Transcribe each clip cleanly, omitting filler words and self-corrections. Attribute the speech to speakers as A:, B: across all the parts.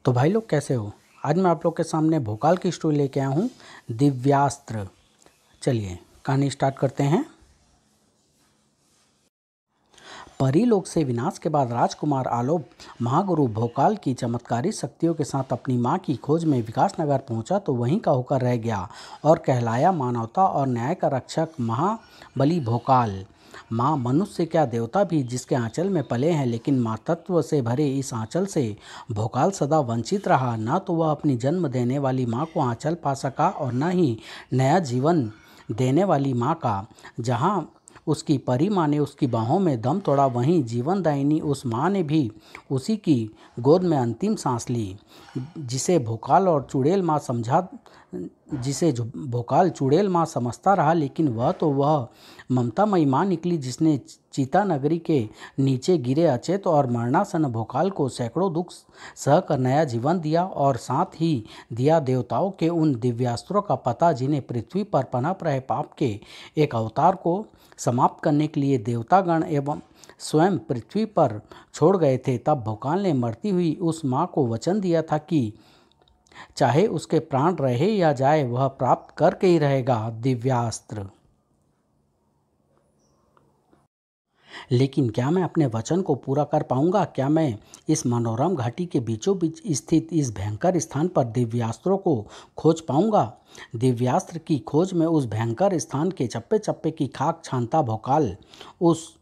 A: तो भाई लोग कैसे हो। आज मैं आप लोग के सामने भोकाल की स्टोरी लेके आया हूँ, दिव्यास्त्र। चलिए कहानी स्टार्ट करते हैं। परीलोक से विनाश के बाद राजकुमार आलोक महागुरु भोकाल की चमत्कारी शक्तियों के साथ अपनी मां की खोज में विकासनगर पहुंचा तो वहीं का होकर रह गया और कहलाया मानवता और न्याय का रक्षक महाबली भोकाल। माँ मनुष्य क्या देवता भी जिसके आंचल में पले हैं, लेकिन मातृत्व से भरे इस आंचल से भोकाल सदा वंचित रहा। न तो वह अपनी जन्म देने वाली माँ को आंचल पा सका और न ही नया जीवन देने वाली माँ का। जहाँ उसकी परी माँ ने उसकी बाहों में दम तोड़ा, वहीं जीवनदायिनी उस माँ ने भी उसी की गोद में अंतिम सांस ली। जिसे भोकाल चुड़ैल माँ समझता रहा, लेकिन वह ममतामयी माँ निकली जिसने चीता नगरी के नीचे गिरे अचेत और मरणासन भोकाल को सैकड़ों दुख सहकर नया जीवन दिया और साथ ही दिया देवताओं के उन दिव्यास्त्रों का पता जिन्हें पृथ्वी पर पनप रहे पाप के एक अवतार को समाप्त करने के लिए देवतागण एवं स्वयं पृथ्वी पर छोड़ गए थे। तब भोकाल ने मरती हुई उस माँ को वचन दिया था कि चाहे उसके प्राण रहे या जाए, वह प्राप्त करके ही रहेगा दिव्यास्त्र। लेकिन क्या मैं अपने वचन को पूरा कर पाऊंगा? क्या मैं इस मनोरम घाटी के बीचों बीच स्थित इस भयंकर स्थान पर दिव्यास्त्रों को खोज पाऊंगा? दिव्यास्त्र की खोज में उस भयंकर स्थान के चप्पे चप्पे की खाक छानता भोकाल उस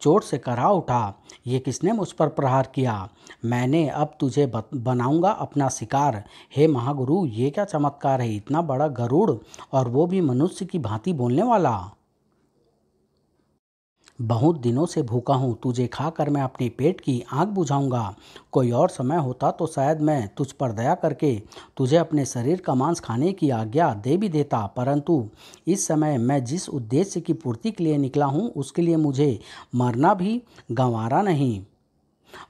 A: चोट से करा उठा। ये किसने मुझ पर प्रहार किया? मैंने अब तुझे बनाऊंगा अपना शिकार। हे महागुरु, ये क्या चमत्कार है? इतना बड़ा गरुड़, और वो भी मनुष्य की भांति बोलने वाला। बहुत दिनों से भूखा हूँ, तुझे खाकर मैं अपने पेट की आग बुझाऊंगा। कोई और समय होता तो शायद मैं तुझ पर दया करके तुझे अपने शरीर का मांस खाने की आज्ञा दे भी देता, परंतु इस समय मैं जिस उद्देश्य की पूर्ति के लिए निकला हूँ उसके लिए मुझे मरना भी गंवारा नहीं।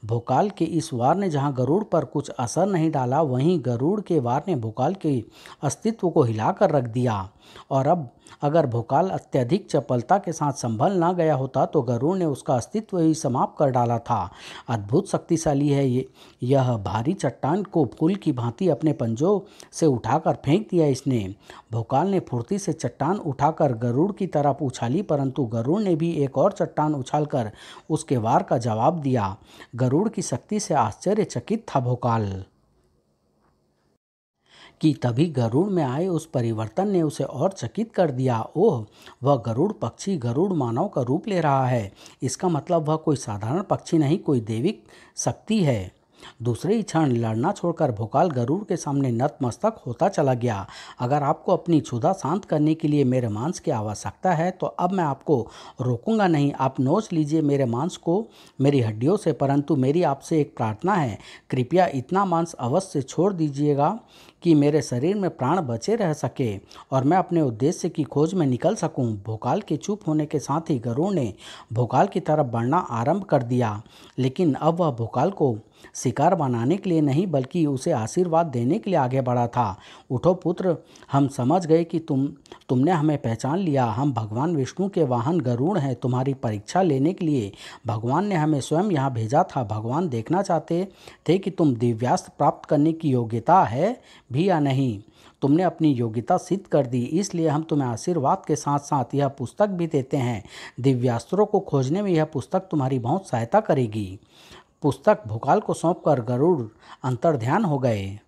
A: भोकाल के इस वार ने जहाँ गरुड़ पर कुछ असर नहीं डाला, वहीं गरुड़ के वार ने भोकाल के अस्तित्व को हिलाकर रख दिया। और अब अगर भोकाल अत्यधिक चपलता के साथ संभल ना गया होता तो गरुड़ ने उसका अस्तित्व ही समाप्त कर डाला था। अद्भुत शक्तिशाली है यह भारी चट्टान को फूल की भांति अपने पंजों से उठाकर फेंक दिया इसने। भोकाल ने फुर्ती से चट्टान उठाकर गरुड़ की तरफ उछाली, परंतु गरुड़ ने भी एक और चट्टान उछालकर उसके वार का जवाब दिया। गरुड़ की शक्ति से आश्चर्यचकित था भोकाल कि तभी गरुड़ में आए उस परिवर्तन ने उसे और चकित कर दिया। ओह, वह गरुड़ पक्षी गरुड़ मानव का रूप ले रहा है। इसका मतलब वह कोई साधारण पक्षी नहीं, कोई दैविक शक्ति है। दूसरे ही क्षण लड़ना छोड़कर भोकाल गरुड़ के सामने नतमस्तक होता चला गया। अगर आपको अपनी क्षुधा शांत करने के लिए मेरे मांस की आवश्यकता है तो अब मैं आपको रोकूंगा नहीं। आप नोच लीजिए मेरे मांस को मेरी हड्डियों से, परंतु मेरी आपसे एक प्रार्थना है, कृपया इतना मांस अवश्य छोड़ दीजिएगा कि मेरे शरीर में प्राण बचे रह सके और मैं अपने उद्देश्य की खोज में निकल सकूं। भोकाल के चुप होने के साथ ही गरुड़ ने भोकाल की तरफ बढ़ना आरंभ कर दिया, लेकिन अब वह भोकाल को शिकार बनाने के लिए नहीं बल्कि उसे आशीर्वाद देने के लिए आगे बढ़ा था। उठो पुत्र, हम समझ गए कि तुमने हमें पहचान लिया। हम भगवान विष्णु के वाहन गरुड़ हैं। तुम्हारी परीक्षा लेने के लिए भगवान ने हमें स्वयं यहाँ भेजा था। भगवान देखना चाहते थे कि तुम दिव्यास्त्र प्राप्त करने की योग्यता है भी या नहीं। तुमने अपनी योग्यता सिद्ध कर दी, इसलिए हम तुम्हें आशीर्वाद के साथ साथ यह पुस्तक भी देते हैं। दिव्यास्त्रों को खोजने में यह पुस्तक तुम्हारी बहुत सहायता करेगी। पुस्तक भोकाल को सौंपकर गरुड़ अंतर्ध्यान हो गए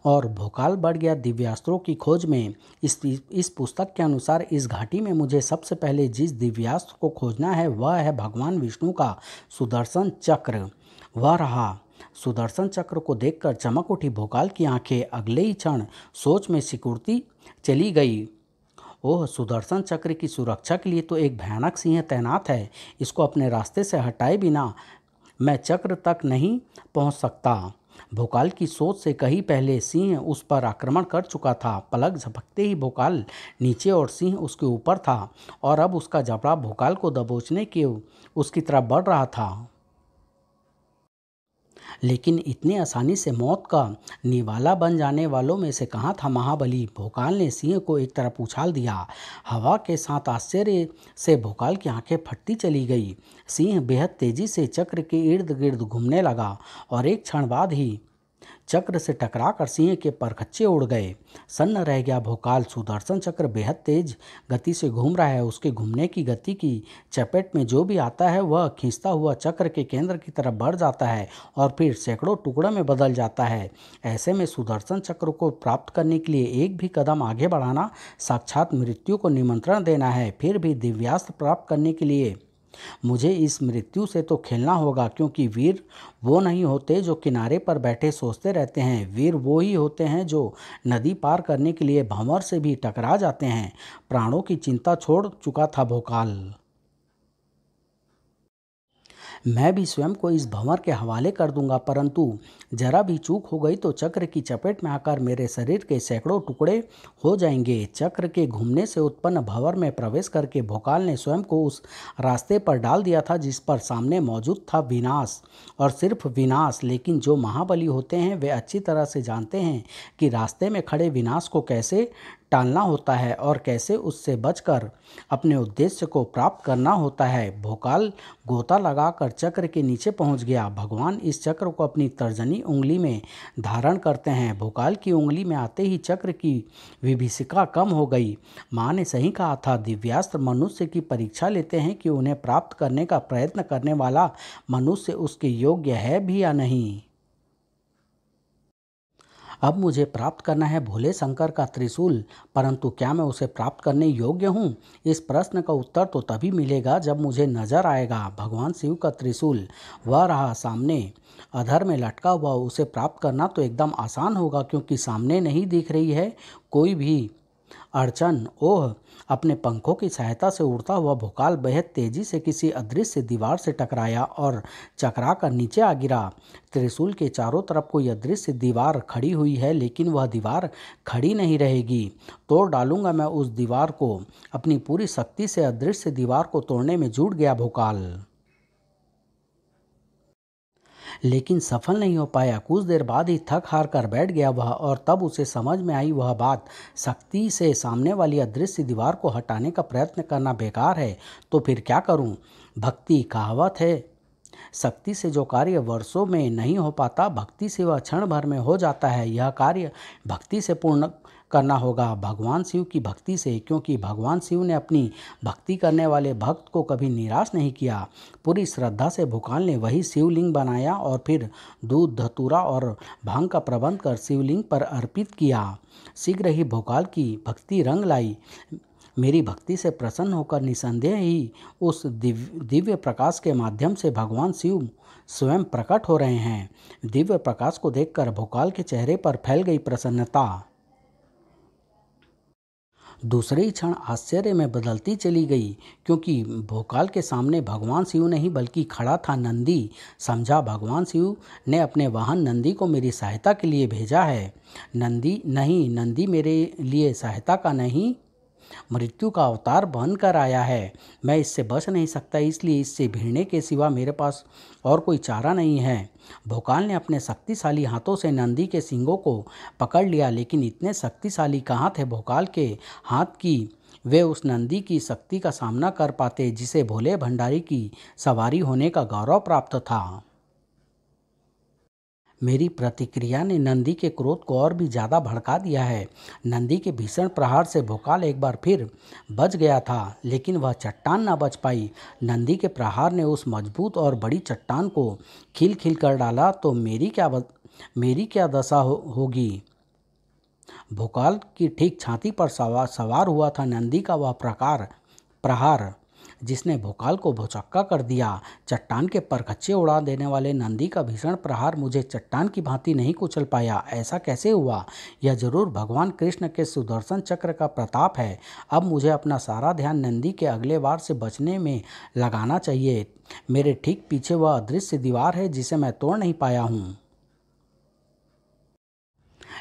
A: और भोकाल बढ़ गया दिव्यास्त्रों की खोज में। इस पुस्तक के अनुसार इस घाटी में मुझे सबसे पहले जिस दिव्यास्त्र को खोजना है वह है भगवान विष्णु का सुदर्शन चक्र। वह रहा। सुदर्शन चक्र को देखकर चमक उठी भोकाल की आंखें। अगले ही क्षण सोच में सिकुड़ती चली गई। ओह, सुदर्शन चक्र की सुरक्षा के लिए तो एक भयानक सिंह तैनात है। इसको अपने रास्ते से हटाए बिना मैं चक्र तक नहीं पहुंच सकता। भोकाल की सोच से कहीं पहले सिंह उस पर आक्रमण कर चुका था। पलक झपकते ही भोकाल नीचे और सिंह उसके ऊपर था और अब उसका जबड़ा भोकाल को दबोचने के उसकी तरफ बढ़ रहा था। लेकिन इतनी आसानी से मौत का निवाला बन जाने वालों में से कहाँ था महाबली। भोकाल ने सिंह को एक तरफ उछाल दिया। हवा के साथ आश्चर्य से भोकाल की आंखें फटती चली गई। सिंह बेहद तेजी से चक्र के इर्द गिर्द घूमने लगा और एक क्षण बाद ही चक्र से टकराकर सिंह के परखच्चे उड़ गए। सन्न रह गया भोकाल। सुदर्शन चक्र बेहद तेज गति से घूम रहा है। उसके घूमने की गति की चपेट में जो भी आता है वह खींचता हुआ चक्र के केंद्र की तरफ बढ़ जाता है और फिर सैकड़ों टुकड़ों में बदल जाता है। ऐसे में सुदर्शन चक्र को प्राप्त करने के लिए एक भी कदम आगे बढ़ाना साक्षात मृत्यु को निमंत्रण देना है। फिर भी दिव्यास्त्र प्राप्त करने के लिए मुझे इस मृत्यु से तो खेलना होगा, क्योंकि वीर वो नहीं होते जो किनारे पर बैठे सोचते रहते हैं। वीर वो ही होते हैं जो नदी पार करने के लिए भंवर से भी टकरा जाते हैं। प्राणों की चिंता छोड़ चुका था भोकाल। मैं भी स्वयं को इस भंवर के हवाले कर दूंगा, परंतु जरा भी चूक हो गई तो चक्र की चपेट में आकर मेरे शरीर के सैकड़ों टुकड़े हो जाएंगे। चक्र के घूमने से उत्पन्न भंवर में प्रवेश करके भोकाल ने स्वयं को उस रास्ते पर डाल दिया था जिस पर सामने मौजूद था विनाश, और सिर्फ विनाश। लेकिन जो महाबली होते हैं वे अच्छी तरह से जानते हैं कि रास्ते में खड़े विनाश को कैसे टालना होता है और कैसे उससे बचकर अपने उद्देश्य को प्राप्त करना होता है। भोकाल गोता लगाकर चक्र के नीचे पहुंच गया। भगवान इस चक्र को अपनी तर्जनी उंगली में धारण करते हैं। भोकाल की उंगली में आते ही चक्र की विभीषिका कम हो गई। माँ ने सही कहा था, दिव्यास्त्र मनुष्य की परीक्षा लेते हैं कि उन्हें प्राप्त करने का प्रयत्न करने वाला मनुष्य उसके योग्य है भी या नहीं। अब मुझे प्राप्त करना है भोले शंकर का त्रिशूल, परंतु क्या मैं उसे प्राप्त करने योग्य हूँ? इस प्रश्न का उत्तर तो तभी मिलेगा जब मुझे नजर आएगा भगवान शिव का त्रिशूल। वह रहा सामने अधर में लटका हुआ। उसे प्राप्त करना तो एकदम आसान होगा, क्योंकि सामने नहीं दिख रही है कोई भी अड़चन। ओह! अपने पंखों की सहायता से उड़ता हुआ भोकाल बेहद तेजी से किसी अदृश्य दीवार से टकराया और चकरा कर नीचे आ गिरा। त्रिशूल के चारों तरफ कोई अदृश्य दीवार खड़ी हुई है, लेकिन वह दीवार खड़ी नहीं रहेगी। तोड़ डालूंगा मैं उस दीवार को। अपनी पूरी शक्ति से अदृश्य दीवार को तोड़ने में जुट गया भोकाल, लेकिन सफल नहीं हो पाया। कुछ देर बाद ही थक हार कर बैठ गया वह, और तब उसे समझ में आई वह बात। सख्ती से सामने वाली अदृश्य दीवार को हटाने का प्रयत्न करना बेकार है, तो फिर क्या करूं? भक्ति कहावत है, शक्ति से जो कार्य वर्षों में नहीं हो पाता, भक्ति से वह क्षण भर में हो जाता है। यह कार्य भक्ति से पूर्ण करना होगा, भगवान शिव की भक्ति से, क्योंकि भगवान शिव ने अपनी भक्ति करने वाले भक्त को कभी निराश नहीं किया। पूरी श्रद्धा से भोकाल ने वही शिवलिंग बनाया और फिर दूध, धतूरा और भांग का प्रबंध कर शिवलिंग पर अर्पित किया। शीघ्र ही भोकाल की भक्ति रंग लाई। मेरी भक्ति से प्रसन्न होकर निसंदेह ही उस दिव्य प्रकाश के माध्यम से भगवान शिव स्वयं प्रकट हो रहे हैं। दिव्य प्रकाश को देखकर भोकाल के चेहरे पर फैल गई प्रसन्नता दूसरे ही क्षण आश्चर्य में बदलती चली गई, क्योंकि भोकाल के सामने भगवान शिव नहीं बल्कि खड़ा था नंदी। समझा, भगवान शिव ने अपने वाहन नंदी को मेरी सहायता के लिए भेजा है। नंदी नहीं, नंदी मेरे लिए सहायता का नहीं, मृत्यु का अवतार बनकर आया है। मैं इससे बच नहीं सकता, इसलिए इससे भिड़ने के सिवा मेरे पास और कोई चारा नहीं है। भोकाल ने अपने शक्तिशाली हाथों से नंदी के सींगों को पकड़ लिया, लेकिन इतने शक्तिशाली कहाँ थे भोकाल के हाथ की वे उस नंदी की शक्ति का सामना कर पाते जिसे भोले भंडारी की सवारी होने का गौरव प्राप्त था। मेरी प्रतिक्रिया ने नंदी के क्रोध को और भी ज़्यादा भड़का दिया है। नंदी के भीषण प्रहार से भोकाल एक बार फिर बच गया था, लेकिन वह चट्टान न बच पाई। नंदी के प्रहार ने उस मजबूत और बड़ी चट्टान को खिल खिल कर डाला, तो मेरी क्या दशा होगी। भोकाल की ठीक छाती पर सवार हुआ था नंदी का वह प्रहार, जिसने भोकाल को भौचक्का कर दिया। चट्टान के परखच्चे उड़ा देने वाले नंदी का भीषण प्रहार मुझे चट्टान की भांति नहीं कुचल पाया। ऐसा कैसे हुआ? यह जरूर भगवान कृष्ण के सुदर्शन चक्र का प्रताप है। अब मुझे अपना सारा ध्यान नंदी के अगले वार से बचने में लगाना चाहिए। मेरे ठीक पीछे वह अदृश्य दीवार है जिसे मैं तोड़ नहीं पाया हूँ।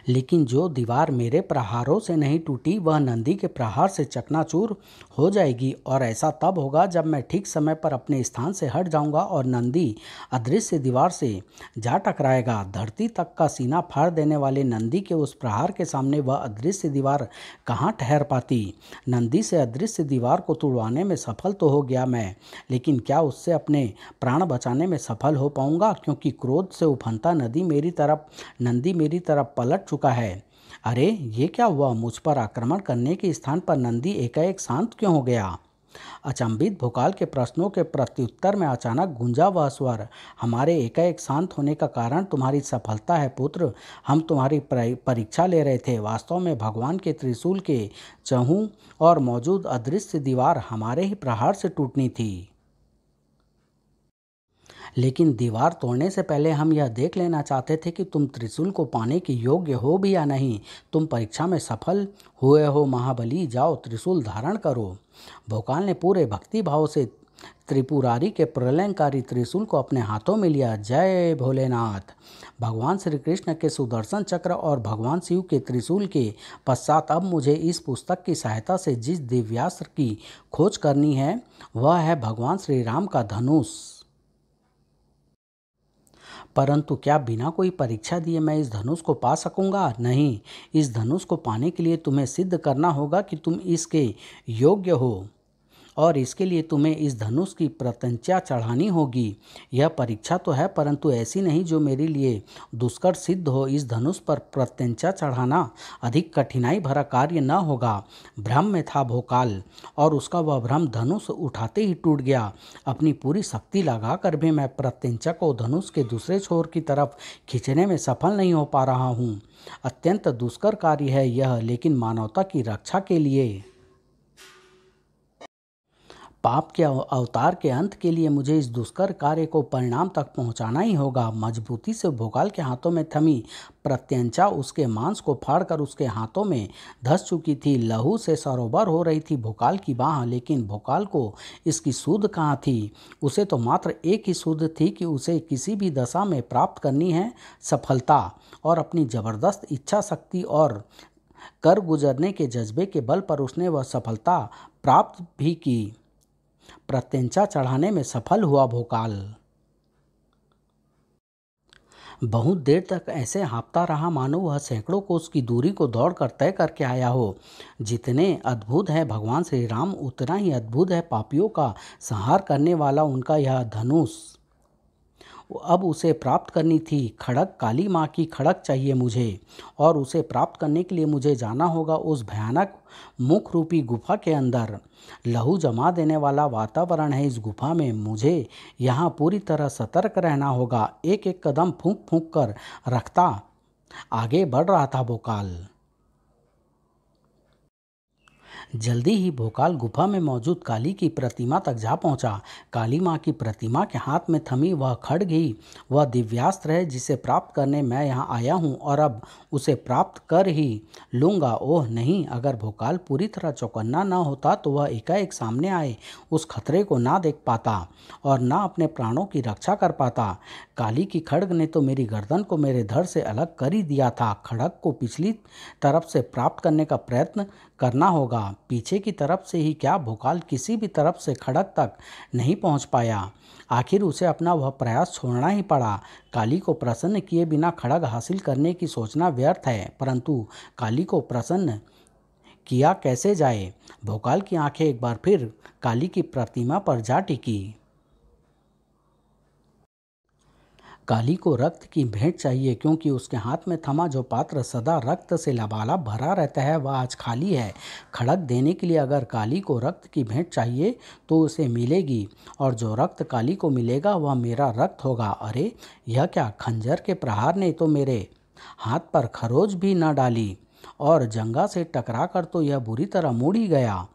A: लेकिन जो दीवार मेरे प्रहारों से नहीं टूटी वह नंदी के प्रहार से चकनाचूर हो जाएगी, और ऐसा तब होगा जब मैं ठीक समय पर अपने स्थान से हट जाऊंगा और नंदी अदृश्य दीवार से जा टकराएगा। धरती तक का सीना फाड़ देने वाले नंदी के उस प्रहार के सामने वह अदृश्य दीवार कहाँ ठहर पाती। नंदी से अदृश्य दीवार को तुड़वाने में सफल तो हो गया मैं, लेकिन क्या उससे अपने प्राण बचाने में सफल हो पाऊंगा, क्योंकि क्रोध से उफनता नंदी मेरी तरफ पलट चुका है। अरे ये क्या हुआ, मुझ पर आक्रमण करने के स्थान पर नंदी एकाएक शांत क्यों हो गया। अचंभित भोकाल के प्रश्नों के प्रत्युत्तर में अचानक गूंजा वह स्वर, हमारे एकाएक शांत होने का कारण तुम्हारी सफलता है पुत्र। हम तुम्हारी परीक्षा ले रहे थे। वास्तव में भगवान के त्रिशूल के चहु और मौजूद अदृश्य दीवार हमारे ही प्रहार से टूटनी थी। लेकिन दीवार तोड़ने से पहले हम यह देख लेना चाहते थे कि तुम त्रिशूल को पाने के योग्य हो भी या नहीं। तुम परीक्षा में सफल हुए हो महाबली, जाओ त्रिशूल धारण करो। भोकाल ने पूरे भक्ति भाव से त्रिपुरारी के प्रलयंकारी त्रिशूल को अपने हाथों में लिया। जय भोलेनाथ। भगवान श्री कृष्ण के सुदर्शन चक्र और भगवान शिव के त्रिशूल के पश्चात अब मुझे इस पुस्तक की सहायता से जिस दिव्यास्त्र की खोज करनी है वह है भगवान श्री राम का धनुष। परंतु क्या बिना कोई परीक्षा दिए मैं इस धनुष को पा सकूंगा? नहीं, इस धनुष को पाने के लिए तुम्हें सिद्ध करना होगा कि तुम इसके योग्य हो, और इसके लिए तुम्हें इस धनुष की प्रत्यंचा चढ़ानी होगी। यह परीक्षा तो है, परंतु ऐसी नहीं जो मेरे लिए दुष्कर सिद्ध हो। इस धनुष पर प्रत्यंचा चढ़ाना अधिक कठिनाई भरा कार्य न होगा। भ्रम में था भोकाल, और उसका वह भ्रम धनुष उठाते ही टूट गया। अपनी पूरी शक्ति लगाकर भी मैं प्रत्यंचा को धनुष के दूसरे छोर की तरफ खींचने में सफल नहीं हो पा रहा हूँ। अत्यंत दुष्कर कार्य है यह, लेकिन मानवता की रक्षा के लिए, पाप के अवतार के अंत के लिए मुझे इस दुष्कर कार्य को परिणाम तक पहुंचाना ही होगा। मजबूती से भोकाल के हाथों में थमी प्रत्यंचा उसके मांस को फाड़कर उसके हाथों में धंस चुकी थी। लहू से सरोवर हो रही थी भोकाल की बाह, लेकिन भोकाल को इसकी सूध कहाँ थी। उसे तो मात्र एक ही सूध थी कि उसे किसी भी दशा में प्राप्त करनी है सफलता, और अपनी जबरदस्त इच्छा शक्ति और कर गुजरने के जज्बे के बल पर उसने वह सफलता प्राप्त भी की। प्रत्यंचा चढ़ाने में सफल हुआ भोकाल। बहुत देर तक ऐसे हाँफता रहा मानो वह सैकड़ों कोस की दूरी को दौड़कर तय करके आया हो। जितने अद्भुत है भगवान श्री राम, उतना ही अद्भुत है पापियों का संहार करने वाला उनका यह धनुष। अब उसे प्राप्त करनी थी। खड़ग काली माँ की खड़ग चाहिए मुझे, और उसे प्राप्त करने के लिए मुझे जाना होगा उस भयानक मुख रूपी गुफा के अंदर। लहू जमा देने वाला वातावरण है इस गुफा में। मुझे यहाँ पूरी तरह सतर्क रहना होगा। एक एक कदम फूंक फूंक कर रखता आगे बढ़ रहा था भोकाल। जल्दी ही भोकाल गुफा में मौजूद काली की प्रतिमा तक जा पहुंचा। काली माँ की प्रतिमा के हाथ में थमी वह खड्ग ही वह दिव्यास्त्र है जिसे प्राप्त करने मैं यहाँ आया हूँ, और अब उसे प्राप्त कर ही लूँगा। ओह नहीं, अगर भोकाल पूरी तरह चौकन्ना न होता तो वह एकाएक सामने आए उस खतरे को ना देख पाता और ना अपने प्राणों की रक्षा कर पाता। काली की खड्ग ने तो मेरी गर्दन को मेरे धड़ से अलग कर ही दिया था। खड्ग को पिछली तरफ से प्राप्त करने का प्रयत्न करना होगा। पीछे की तरफ से ही क्या, भोकाल किसी भी तरफ से खड्ग तक नहीं पहुंच पाया। आखिर उसे अपना वह प्रयास छोड़ना ही पड़ा। काली को प्रसन्न किए बिना खड्ग हासिल करने की सोचना व्यर्थ है, परंतु काली को प्रसन्न किया कैसे जाए। भोकाल की आंखें एक बार फिर काली की प्रतिमा पर जा टिकी। काली को रक्त की भेंट चाहिए, क्योंकि उसके हाथ में थमा जो पात्र सदा रक्त से लबालब भरा रहता है वह आज खाली है। खड़ग देने के लिए अगर काली को रक्त की भेंट चाहिए तो उसे मिलेगी, और जो रक्त काली को मिलेगा वह मेरा रक्त होगा। अरे यह क्या, खंजर के प्रहार ने तो मेरे हाथ पर खरोच भी न डाली, और जंगा से टकरा कर तो यह बुरी तरह मुड़ ही गया।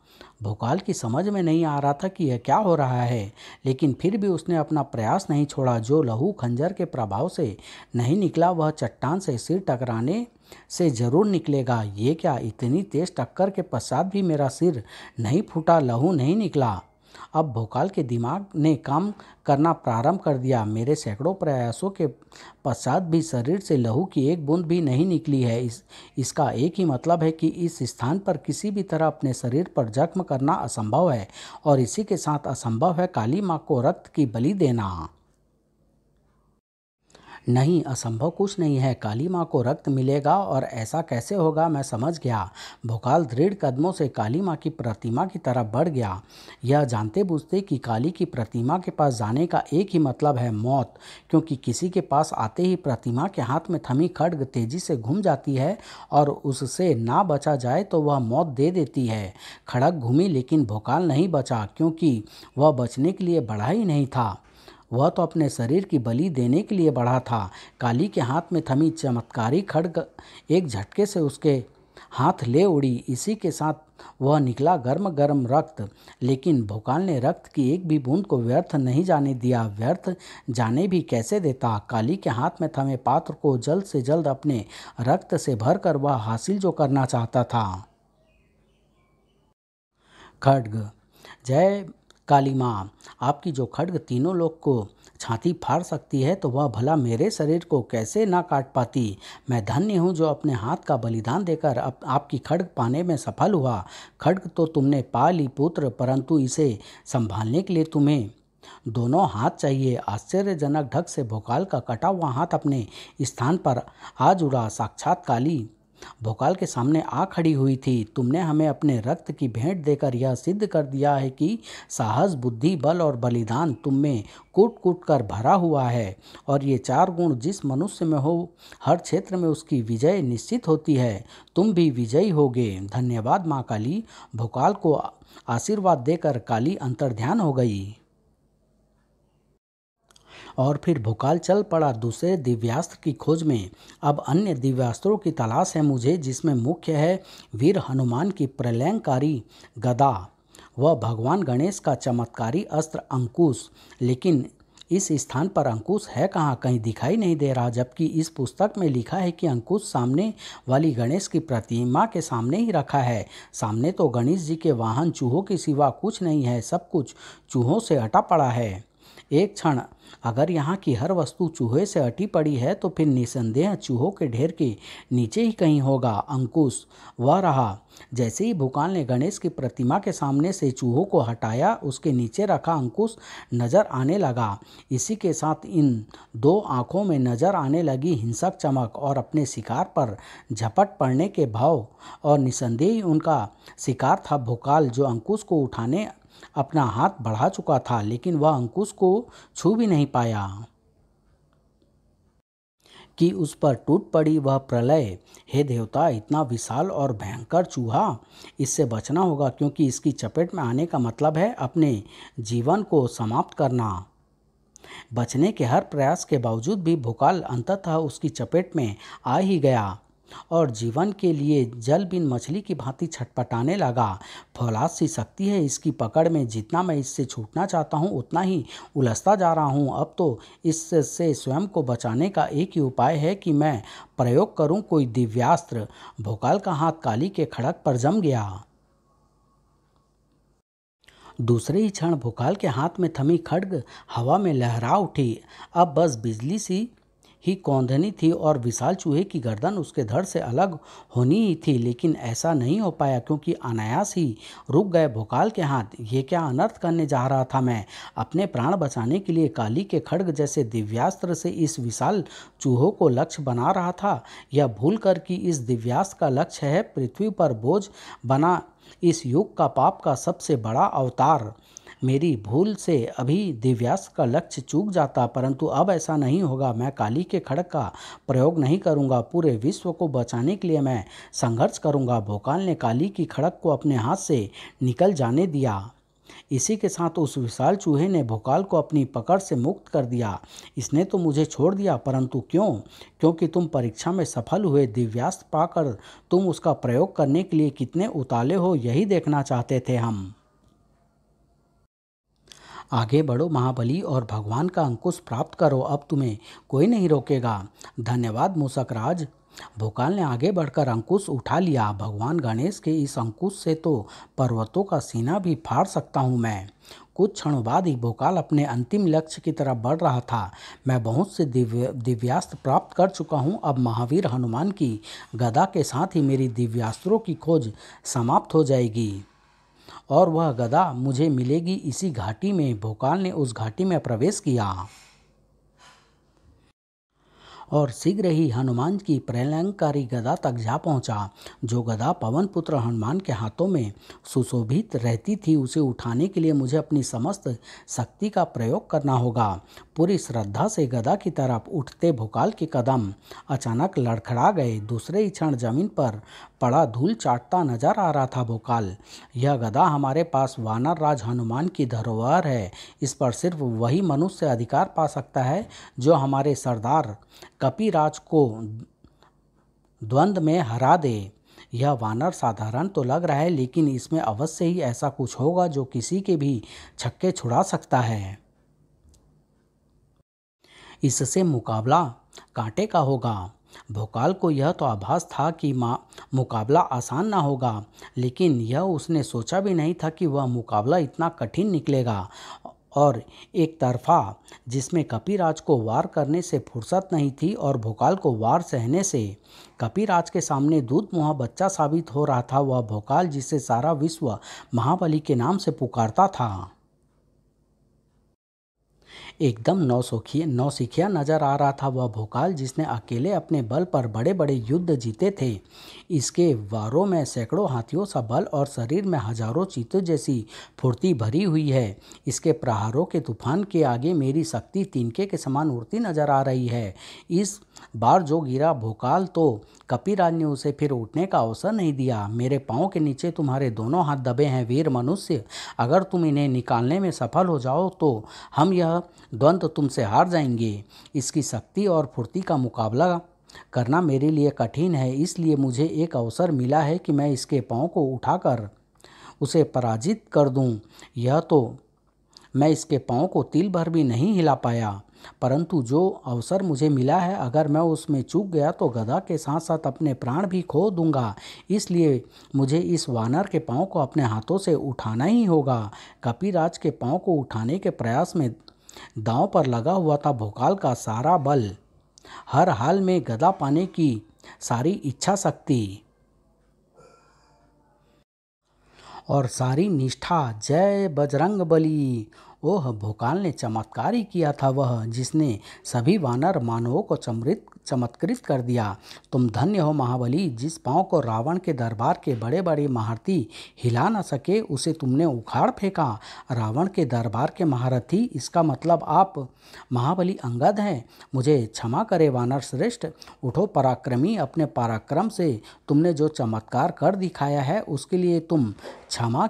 A: भोकाल की समझ में नहीं आ रहा था कि यह क्या हो रहा है, लेकिन फिर भी उसने अपना प्रयास नहीं छोड़ा। जो लहू खंजर के प्रभाव से नहीं निकला वह चट्टान से सिर टकराने से जरूर निकलेगा। ये क्या, इतनी तेज टक्कर के पश्चात भी मेरा सिर नहीं फूटा, लहू नहीं निकला। अब भोकाल के दिमाग ने काम करना प्रारंभ कर दिया। मेरे सैकड़ों प्रयासों के पश्चात भी शरीर से लहू की एक बूंद भी नहीं निकली है। इसका एक ही मतलब है कि इस स्थान पर किसी भी तरह अपने शरीर पर जख्म करना असंभव है, और इसी के साथ असंभव है काली माँ को रक्त की बलि देना। नहीं, असंभव कुछ नहीं है। काली माँ को रक्त मिलेगा, और ऐसा कैसे होगा मैं समझ गया। भोकाल दृढ़ कदमों से काली माँ की प्रतिमा की तरफ बढ़ गया, यह जानते बूझते कि काली की प्रतिमा के पास जाने का एक ही मतलब है, मौत। क्योंकि किसी के पास आते ही प्रतिमा के हाथ में थमी खड्ग तेजी से घूम जाती है, और उससे ना बचा जाए तो वह मौत दे देती है। खड़ग घूमी, लेकिन भोकाल नहीं बचा, क्योंकि वह बचने के लिए बढ़ा ही नहीं था, वह तो अपने शरीर की बलि देने के लिए बढ़ा था। काली के हाथ में थमी चमत्कारी खड्ग एक झटके से उसके हाथ ले उड़ी। इसी के साथ वह निकला गर्म गर्म रक्त। लेकिन भोकाल ने रक्त की एक भी बूंद को व्यर्थ नहीं जाने दिया। व्यर्थ जाने भी कैसे देता। काली के हाथ में थमे पात्र को जल्द से जल्द अपने रक्त से भरकर वह हासिल जो करना चाहता था। खड्ग। जय काली माँ, आपकी जो खड्ग तीनों लोग को छाती फाड़ सकती है, तो वह भला मेरे शरीर को कैसे ना काट पाती। मैं धन्य हूँ जो अपने हाथ का बलिदान देकर आपकी खड्ग पाने में सफल हुआ। खड्ग तो तुमने पा ली पुत्र, परंतु इसे संभालने के लिए तुम्हें दोनों हाथ चाहिए। आश्चर्यजनक ढंग से भोकाल का कटा हुआ हाथ अपने स्थान पर आ जुड़ा। साक्षात काली भोकाल के सामने आ खड़ी हुई थी। तुमने हमें अपने रक्त की भेंट देकर यह सिद्ध कर दिया है कि साहस, बुद्धि, बल और बलिदान तुम में कूट कूट कर भरा हुआ है, और ये चार गुण जिस मनुष्य में हो, हर क्षेत्र में उसकी विजय निश्चित होती है। तुम भी विजयी होगे। धन्यवाद माँ काली। भोकाल को आशीर्वाद देकर काली अंतर्ध्यान हो गई, और फिर भोकाल चल पड़ा दूसरे दिव्यास्त्र की खोज में। अब अन्य दिव्यास्त्रों की तलाश है मुझे, जिसमें मुख्य है वीर हनुमान की प्रलयंकारी गदा, वह भगवान गणेश का चमत्कारी अस्त्र अंकुश। लेकिन इस स्थान पर अंकुश है कहाँ, कहीं दिखाई नहीं दे रहा, जबकि इस पुस्तक में लिखा है कि अंकुश सामने वाली गणेश की प्रतिमा के सामने ही रखा है। सामने तो गणेश जी के वाहन चूहों के सिवा कुछ नहीं है, सब कुछ चूहों से अटा पड़ा है। एक क्षण, अगर यहाँ की हर वस्तु चूहे से अटी पड़ी है, तो फिर निसंदेह चूहों के ढेर के नीचे ही कहीं होगा अंकुश। वह रहा। जैसे ही भोकाल ने गणेश की प्रतिमा के सामने से चूहों को हटाया, उसके नीचे रखा अंकुश नजर आने लगा। इसी के साथ इन दो आंखों में नजर आने लगी हिंसक चमक, और अपने शिकार पर झपट पड़ने के भाव। और निसंदेह उनका शिकार था भोकाल, जो अंकुश को उठाने अपना हाथ बढ़ा चुका था, लेकिन वह अंकुश को छू भी नहीं पाया कि उस पर टूट पड़ी वह प्रलय। हे देवता, इतना विशाल और भयंकर चूहा, इससे बचना होगा, क्योंकि इसकी चपेट में आने का मतलब है अपने जीवन को समाप्त करना। बचने के हर प्रयास के बावजूद भी भोकाल अंततः उसकी चपेट में आ ही गया, और जीवन के लिए जल बिन मछली की भांति छटपटाने लगा। फौलाद सी शक्ति है इसकी पकड़ में। जितना मैं इससे छूटना चाहता हूँ, उतना ही उलझता जा रहा हूँ। अब तो इससे स्वयं को बचाने का एक ही उपाय है कि मैं प्रयोग करूँ कोई दिव्यास्त्र। भोकाल का हाथ काली के खड़ग पर जम गया। दूसरे ही क्षण भोकाल के हाथ में थमी खड्ग हवा में लहरा उठी। अब बस बिजली सी ही कौंधनी थी, और विशाल चूहे की गर्दन उसके धड़ से अलग होनी ही थी। लेकिन ऐसा नहीं हो पाया, क्योंकि अनायास ही रुक गए भोकाल के हाथ। ये क्या अनर्थ करने जा रहा था मैं। अपने प्राण बचाने के लिए काली के खड्ग जैसे दिव्यास्त्र से इस विशाल चूहों को लक्ष्य बना रहा था, यह भूल कर कि इस दिव्यास्त्र का लक्ष्य है पृथ्वी पर बोझ बना इस युग का पाप का सबसे बड़ा अवतार। मेरी भूल से अभी दिव्यास्त्र का लक्ष्य चूक जाता, परंतु अब ऐसा नहीं होगा। मैं काली के खड्ग का प्रयोग नहीं करूंगा। पूरे विश्व को बचाने के लिए मैं संघर्ष करूंगा। भोकाल ने काली की खड्ग को अपने हाथ से निकल जाने दिया। इसी के साथ उस विशाल चूहे ने भोकाल को अपनी पकड़ से मुक्त कर दिया। इसने तो मुझे छोड़ दिया, परंतु क्यों? क्योंकि तुम परीक्षा में सफल हुए। दिव्यास्त्र पाकर तुम उसका प्रयोग करने के लिए कितने उताले हो, यही देखना चाहते थे हम। आगे बढ़ो महाबली, और भगवान का अंकुश प्राप्त करो। अब तुम्हें कोई नहीं रोकेगा। धन्यवाद मूसक राज। भोकाल ने आगे बढ़कर अंकुश उठा लिया। भगवान गणेश के इस अंकुश से तो पर्वतों का सीना भी फाड़ सकता हूँ मैं। कुछ क्षणों बाद ही भोकाल अपने अंतिम लक्ष्य की तरफ बढ़ रहा था। मैं बहुत से दिव्यास्त्र प्राप्त कर चुका हूँ। अब महावीर हनुमान की गदा के साथ ही मेरी दिव्यास्त्रों की खोज समाप्त हो जाएगी और वह गदा मुझे मिलेगी इसी घाटी में। भोकाल ने उस घाटी में प्रवेश किया और शीघ्र ही हनुमान की प्रलयंकारी गदा तक जा पहुंचा। जो गदा पवन पुत्र हनुमान के हाथों में सुशोभित रहती थी, उसे उठाने के लिए मुझे अपनी समस्त शक्ति का प्रयोग करना होगा। पूरी श्रद्धा से गदा की तरफ उठते भोकाल के कदम अचानक लड़खड़ा गए। दूसरे ही क्षण जमीन पर पड़ा धूल चाटता नजर आ रहा था भोकाल। यह गदा हमारे पास वानर राज हनुमान की धरोहर है। इस पर सिर्फ वही मनुष्य अधिकार पा सकता है जो हमारे सरदार कपिराज को द्वंद्व में हरा दे। यह वानर साधारण तो लग रहा है, लेकिन इसमें अवश्य ही ऐसा कुछ होगा जो किसी के भी छक्के छुड़ा सकता है। इससे मुकाबला कांटे का होगा। भोकाल को यह तो आभास था कि मुकाबला आसान ना होगा, लेकिन यह उसने सोचा भी नहीं था कि वह मुकाबला इतना कठिन निकलेगा। और एक तरफा जिसमें कपिराज को वार करने से फुर्सत नहीं थी और भोकाल को वार सहने से कपिराज के सामने दूध मुहा बच्चा साबित हो रहा था, वह भोकाल जिसे सारा विश्व महाबली के नाम से पुकारता था। एकदम नौसिखिया नजर आ रहा था वह भोकाल जिसने अकेले अपने बल पर बड़े बड़े युद्ध जीते थे। इसके वारों में सैकड़ों हाथियों सा बल और शरीर में हजारों चीतों जैसी फुर्ती भरी हुई है। इसके प्रहारों के तूफान के आगे मेरी शक्ति तिनके के समान उड़ती नजर आ रही है। इस बार जो गिरा भोकाल, तो कपिराज ने उसे फिर उठने का अवसर नहीं दिया। मेरे पाँव के नीचे तुम्हारे दोनों हाथ दबे हैं वीर मनुष्य। अगर तुम इन्हें निकालने में सफल हो जाओ तो हम यह द्वंद्व तुमसे हार जाएंगे। इसकी शक्ति और फुर्ती का मुकाबला करना मेरे लिए कठिन है, इसलिए मुझे एक अवसर मिला है कि मैं इसके पाँव को उठाकर उसे पराजित कर दूं। यह तो मैं इसके पाँव को तिल भर भी नहीं हिला पाया, परंतु जो अवसर मुझे मिला है, अगर मैं उसमें चूक गया तो गदा के साथ साथ अपने प्राण भी खो दूंगा। इसलिए मुझे इस वानर के पाँव को अपने हाथों से उठाना ही होगा। कपिराज के पाँव को उठाने के प्रयास में दांव पर लगा हुआ था भोकाल का सारा बल, हर हाल में गदा पाने की सारी इच्छा शक्ति और सारी निष्ठा। जय बजरंग बली। ओह, भोकाल ने चमत्कार ही किया था, वह जिसने सभी वानर मानवों को चमत्कृत कर दिया। तुम धन्य हो महाबली। जिस पाँव को रावण के दरबार के बड़े बड़े महारथी हिला न सके, उसे तुमने उखाड़ फेंका। रावण के दरबार के महारथी, इसका मतलब आप महाबली अंगद हैं। मुझे क्षमा करे वानर श्रेष्ठ। उठो पराक्रमी, अपने पराक्रम से तुमने जो चमत्कार कर दिखाया है उसके लिए तुम क्षमा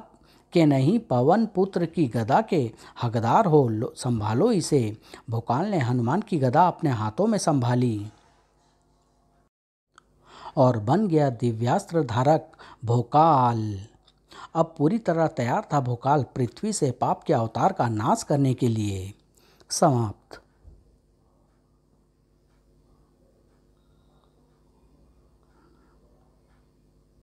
A: के नहीं, पवन पुत्र की गदा के हकदार हो। संभालो इसे। भोकाल ने हनुमान की गदा अपने हाथों में संभाली और बन गया दिव्यास्त्र धारक भोकाल। अब पूरी तरह तैयार था भोकाल पृथ्वी से पाप के अवतार का नाश करने के लिए। समाप्त।